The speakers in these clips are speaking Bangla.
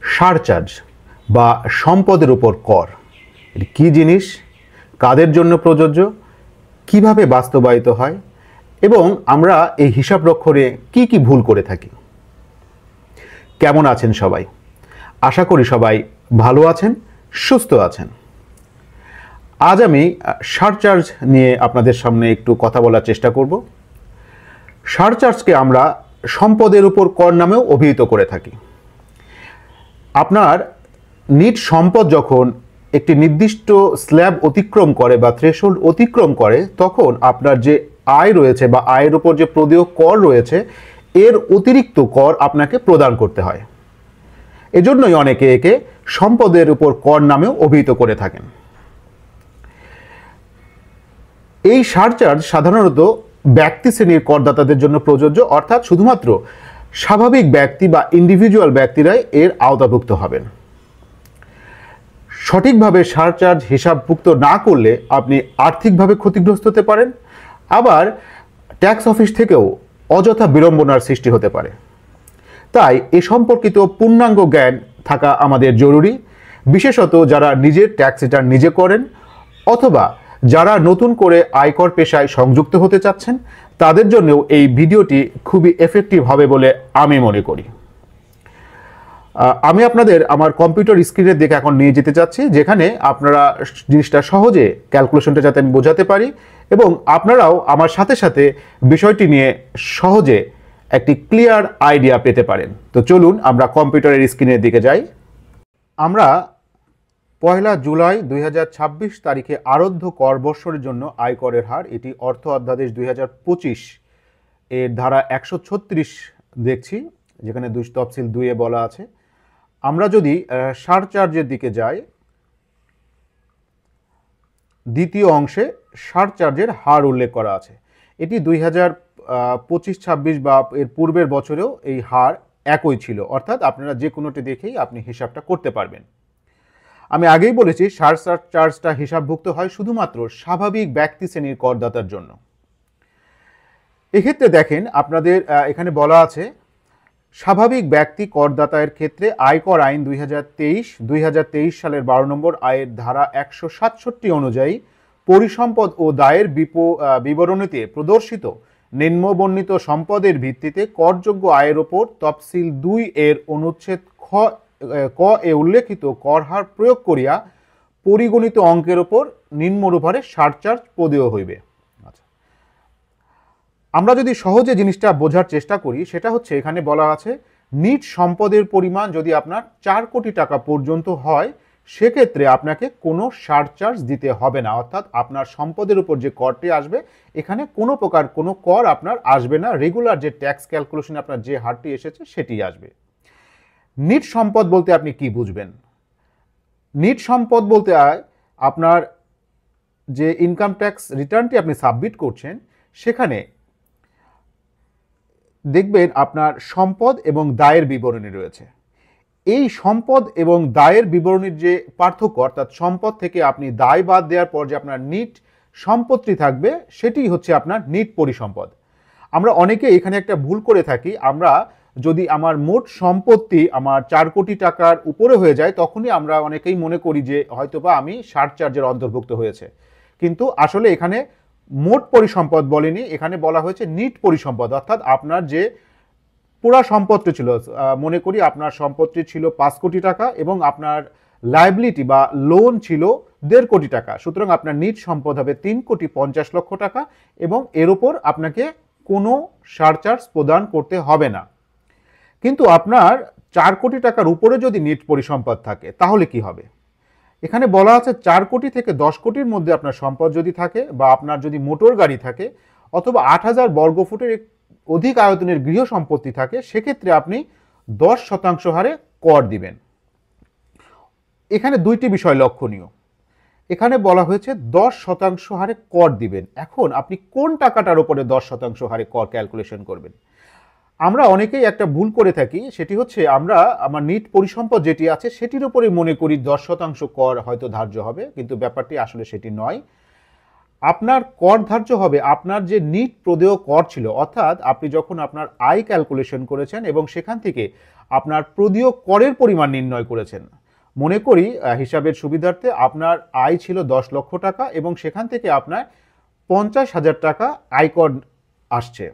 সারচার্জ বা সম্পদের উপর কর এটি কী জিনিস, কাদের জন্য প্রযোজ্য, কিভাবে বাস্তবায়িত হয় এবং আমরা এই হিসাব রক্ষণে কি কি ভুল করে থাকি। কেমন আছেন সবাই? আশা করি সবাই ভালো আছেন, সুস্থ আছেন। আজ আমি সারচার্জ নিয়ে আপনাদের সামনে একটু কথা বলার চেষ্টা করব। সারচার্জকে আমরা সম্পদের উপর কর নামেও অভিহিত করে থাকি। আপনার নিট সম্পদ যখন একটি নির্দিষ্ট স্ল্যাব অতিক্রম করে বা থ্রেশহোল্ড অতিক্রম করে, তখন আপনার যে আয় রয়েছে বা আয়ের উপর যে প্রদেয় কর রয়েছে এর অতিরিক্ত কর আপনাকে প্রদান করতে হয়। এজন্যই অনেকে একে সম্পদের উপর কর নামেও অভিহিত করে থাকেন। এই সারচার্জ সাধারণত ব্যক্তি শ্রেণীর করদাতাদের জন্য প্রযোজ্য, অর্থাৎ শুধুমাত্র স্বাভাবিক ব্যক্তি বা ইন্ডিভিজুয়াল ব্যক্তিরাই এর আওতাভুক্ত হবেন। সঠিকভাবে সারচার্জ হিসাবভুক্ত না করলে আপনি আর্থিকভাবে ক্ষতিগ্রস্ত হতে পারেন, আবার ট্যাক্স অফিস থেকেও অযথা বিড়ম্বনার সৃষ্টি হতে পারে। তাই এ সম্পর্কিত পূর্ণাঙ্গ জ্ঞান থাকা আমাদের জরুরি, বিশেষত যারা নিজের ট্যাক্স রিটার্ন নিজে করেন অথবা যারা নতুন করে আয়কর পেশায় সংযুক্ত হতে চাচ্ছেন, তাদের জন্যও এই ভিডিওটি খুবই এফেক্টিভ হবে বলে আমি মনে করি। আমি আপনাদের আমার কম্পিউটার স্ক্রিনে দেখে এখন নিয়ে যেতে চাচ্ছি, যেখানে আপনারা জিনিসটা সহজে ক্যালকুলেশনটা যাতে আমি বোঝাতে পারি এবং আপনারাও আমার সাথে সাথে বিষয়টি নিয়ে সহজে একটি ক্লিয়ার আইডিয়া পেতে পারেন। তো চলুন আমরা কম্পিউটারের স্ক্রিনের দিকে যাই। আমরা 1 জুলাই 2026 তারিখে আরোধ্য কর বৎসরের জন্য আয়করের হার, এটি অর্থ অধ্যাদেশ 2025 এর ধারা 136 দেখছি, যেখানে তফসিল 2 বলা আছে। আমরা যদি সারচার্জের দিকে যাই, দ্বিতীয় অংশে সারচার্জের হার উল্লেখ করা আছে। এটি 2025-26 বা এর পূর্বের বছরেও এই হার একই ছিল, অর্থাৎ আপনারা যে কোনোটি দেখেই আপনি হিসাবটা করতে পারবেন। আমি আগেই বলেছি সারচার্জটা হিসাবভুক্ত হয় শুধুমাত্র স্বাভাবিক ব্যক্তি শ্রেণীর করদাতার জন্য। এক্ষেত্রে দেখেন আপনাদের এখানে বলা আছে, স্বাভাবিক ব্যক্তি করদাতার ক্ষেত্রে আয়কর আইন 2023 সালের 12 নম্বর আয়ের ধারা 167 অনুযায়ী পরিসম্পদ ও দায়ের বিবরণীতে প্রদর্শিত নিম্নবর্ণিত সম্পদের ভিত্তিতে করযোগ্য আয়ের ওপর তফসিল 2 এর অনুচ্ছেদ ক এ উল্লেখিত কর হার প্রয়োগ করিয়া পরিগণিত অঙ্কের ওপর নিম্নরূপে সারচার্জ প্রদেয় হইবে। আমরা যদি সহজে জিনিসটা বোঝার চেষ্টা করি, সেটা হচ্ছে এখানে বলা আছে নিট সম্পদের পরিমাণ যদি আপনার 4 কোটি টাকা পর্যন্ত হয়, সেক্ষেত্রে আপনাকে কোনো সারচার্জ দিতে হবে না, অর্থাৎ আপনার সম্পদের উপর যে করটি আসবে এখানে কোনো প্রকার কোনো কর আপনার আসবে না। রেগুলার যে ট্যাক্স ক্যালকুলেশনে আপনার যে হারটি এসেছে সেটি আসবে। নিট সম্পদ বলতে আপনি কি বুঝবেন? নিট সম্পদ বলতে আপনার যে ইনকাম ট্যাক্স রিটার্নটি আপনি সাবমিট করছেন, সেখানে দেখবেন আপনার সম্পদ এবং দায়ের বিবরণী রয়েছে। এই সম্পদ এবং দায়ের বিবরণীর যে পার্থক্য, অর্থাৎ সম্পদ থেকে আপনি দায় বাদ দেওয়ার পর যে আপনার নিট সম্পত্তি থাকবে, সেটি হচ্ছে আপনার নিট পরিসম্পদ। আমরা অনেকে এখানে একটা ভুল করে থাকি, আমরা যদি আমার মোট সম্পত্তি আমার 4 কোটি টাকার উপরে হয়ে যায়, তখনই আমরা অনেকেই মনে করি যে হয়তোবা আমি সারচার্জের অন্তর্ভুক্ত হয়েছে, কিন্তু আসলে এখানে মোট পরিসম্পদ বলেনি, এখানে বলা হয়েছে নিট পরিসম্পদ, অর্থাৎ আপনার যে পুরা সম্পত্তি ছিল, মনে করি আপনার সম্পত্তি ছিল 5 কোটি টাকা এবং আপনার লায়াবিলিটি বা লোন ছিল 1.5 কোটি টাকা, সুতরাং আপনার নিট সম্পদ হবে 3,50,00,000 টাকা এবং এর উপর আপনাকে কোনো সারচার্জ প্রদান করতে হবে না। কিন্তু আপনার 4 কোটি টাকার উপরে যদি নিট পরিসম্পদ থাকে তাহলে কি হবে? এখানে বলা আছে 4 কোটি থেকে 10 কোটির মধ্যে আপনার সম্পদ যদি থাকে বা আপনার যদি মোটর গাড়ি থাকে অথবা 8,000 বর্গফুটের অধিক আয়তনের গৃহ সম্পত্তি থাকে, সেক্ষেত্রে আপনি 10% হারে কর দিবেন। এখানে 2টি বিষয় লক্ষণীয়। এখানে বলা হয়েছে 10% হারে কর দিবেন। এখন আপনি কোন টাকাটার উপরে 10% হারে কর ক্যালকুলেশন করবেন? আমরা অনেকেই একটা ভুল করে থাকি, সেটি হচ্ছে আমরা আমার নিট পরিসম্পদ যেটি আছে সেটির উপরে মনে করি 10% কর হয়তো ধার্য হবে, কিন্তু ব্যাপারটি আসলে সেটি নয়। আপনার কর ধার্য হবে আপনার যে নিট প্রদেয় কর ছিল, অর্থাৎ আপনি যখন আপনার আয় ক্যালকুলেশন করেছেন এবং সেখান থেকে আপনার প্রদেয় করের পরিমাণ নির্ণয় করেছেন। মনে করি হিসাবের সুবিধার্থে আপনার আয় ছিল 10 লক্ষ টাকা এবং সেখান থেকে আপনার 50,000 টাকা আয়কর আসছে।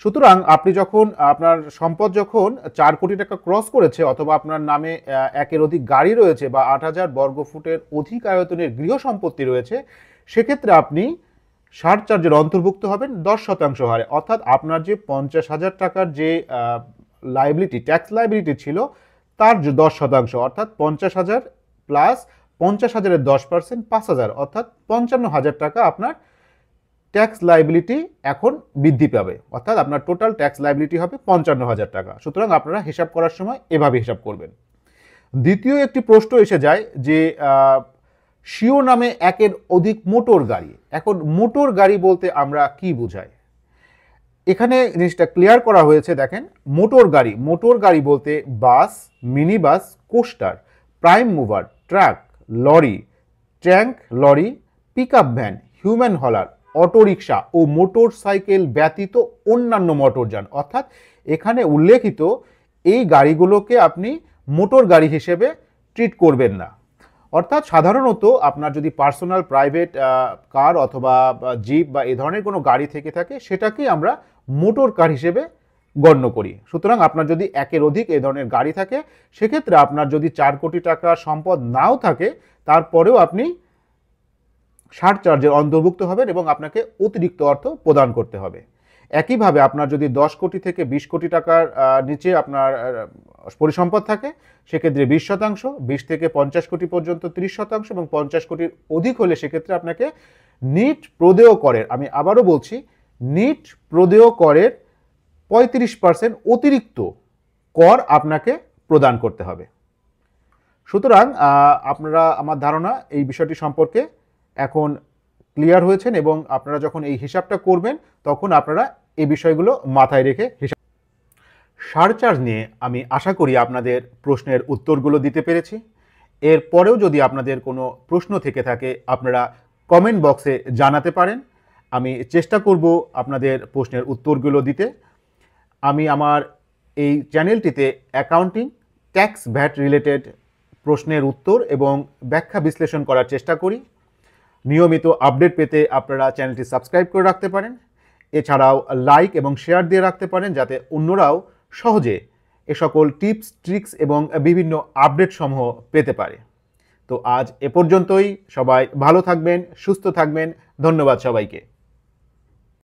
সুতরাং আপনি যখন আপনার সম্পদ যখন 4 কোটি টাকা ক্রস করেছে, অথবা আপনার নামে একের অধিক গাড়ি রয়েছে বা 8,000 বর্গফুটের অধিক আয়তনের গৃহ সম্পত্তি রয়েছে, সেক্ষেত্রে আপনি সারচার্জের অন্তর্ভুক্ত হবেন 10% হারে। অর্থাৎ আপনার যে 50,000 টাকার যে লাইবিলিটি, ট্যাক্স লাইবিলিটি ছিল, তার 10%, অর্থাৎ 50,000 প্লাস 50,000-এর 10% 5,000, অর্থাৎ 55,000 টাকা আপনার ট্যাক্স লাইবিলিটি এখন বৃদ্ধি পাবে। অর্থাৎ আপনার টোটাল ট্যাক্স লাইবিলিটি হবে 55,000 টাকা। সুতরাং আপনারা হিসাব করার সময় এভাবে হিসাব করবেন। দ্বিতীয় একটি প্রশ্ন এসে যায় যে স্বীয় নামে একের অধিক মোটর গাড়ি। এখন মোটর গাড়ি বলতে আমরা কি বুঝাই, এখানে জিনিসটা ক্লিয়ার করা হয়েছে। দেখেন, মোটর গাড়ি বলতে bus, mini bus, coaster, prime mover, truck, lorry, tank lorry, pickup van, human hauler, auto rickshaw ও মোটর সাইকেল ব্যতীত অন্যান্য মোটরযান। অর্থাৎ এখানে উল্লেখিত এই গাড়িগুলোকে আপনি মোটর গাড়ি হিসেবে ট্রিট করবেন না। অর্থাৎ সাধারণত আপনার যদি পার্সোনাল প্রাইভেট কার অথবা জিপ বা এই ধরনের কোনো গাড়ি থেকে থাকে, সেটাকেই আমরা মোটর কার হিসেবে গণ্য করি। সুতরাং আপনার যদি একের অধিক এই ধরনের গাড়ি থাকে, সেক্ষেত্রে আপনার যদি 4 কোটি টাকা সম্পদ নাও থাকে, তারপরেও আপনি সারচার্জের অন্তর্ভুক্ত হবেন এবং আপনাকে অতিরিক্ত অর্থ প্রদান করতে হবে। একইভাবে আপনার যদি 10 কোটি থেকে 20 কোটি টাকার নিচে আপনার পরিসম্পদ থাকে, সেক্ষেত্রে 20%, 20 থেকে 50 কোটি পর্যন্ত 30% এবং 50 কোটির অধিক হলে সেক্ষেত্রে আপনাকে নিট প্রদেয় করের, আমি আবারও বলছি, নিট প্রদেয় করের 35% অতিরিক্ত কর আপনাকে প্রদান করতে হবে। সুতরাং আপনারা, আমার ধারণা এই বিষয়টি সম্পর্কে এখন ক্লিয়ার হয়েছেন এবং আপনারা যখন এই হিসাবটা করবেন তখন আপনারা এই বিষয়গুলো মাথায় রেখে হিসাব। সারচার্জ নিয়ে আমি আশা করি আপনাদের প্রশ্নের উত্তরগুলো দিতে পেরেছি। এরপরেও যদি আপনাদের কোনো প্রশ্ন থেকে থাকে, আপনারা কমেন্ট বক্সে জানাতে পারেন। আমি চেষ্টা করব আপনাদের প্রশ্নের উত্তরগুলো দিতে। আমি আমার এই চ্যানেলটিতে অ্যাকাউন্টিং, ট্যাক্স, ভ্যাট রিলেটেড প্রশ্নের উত্তর এবং ব্যাখ্যা বিশ্লেষণ করার চেষ্টা করি। নিয়মিত আপডেট পেতে আপনারা চ্যানেলটি সাবস্ক্রাইব করে রাখতে পারেন। এছাড়াও লাইক এবং শেয়ার দিয়ে রাখতে পারেন, যাতে অন্যরাও সহজে এ সকল টিপস, ট্রিক্স এবং বিভিন্ন আপডেট সমূহ পেতে পারে। তো আজ এ পর্যন্তই। সবাই ভালো থাকবেন, সুস্থ থাকবেন। ধন্যবাদ সবাইকে।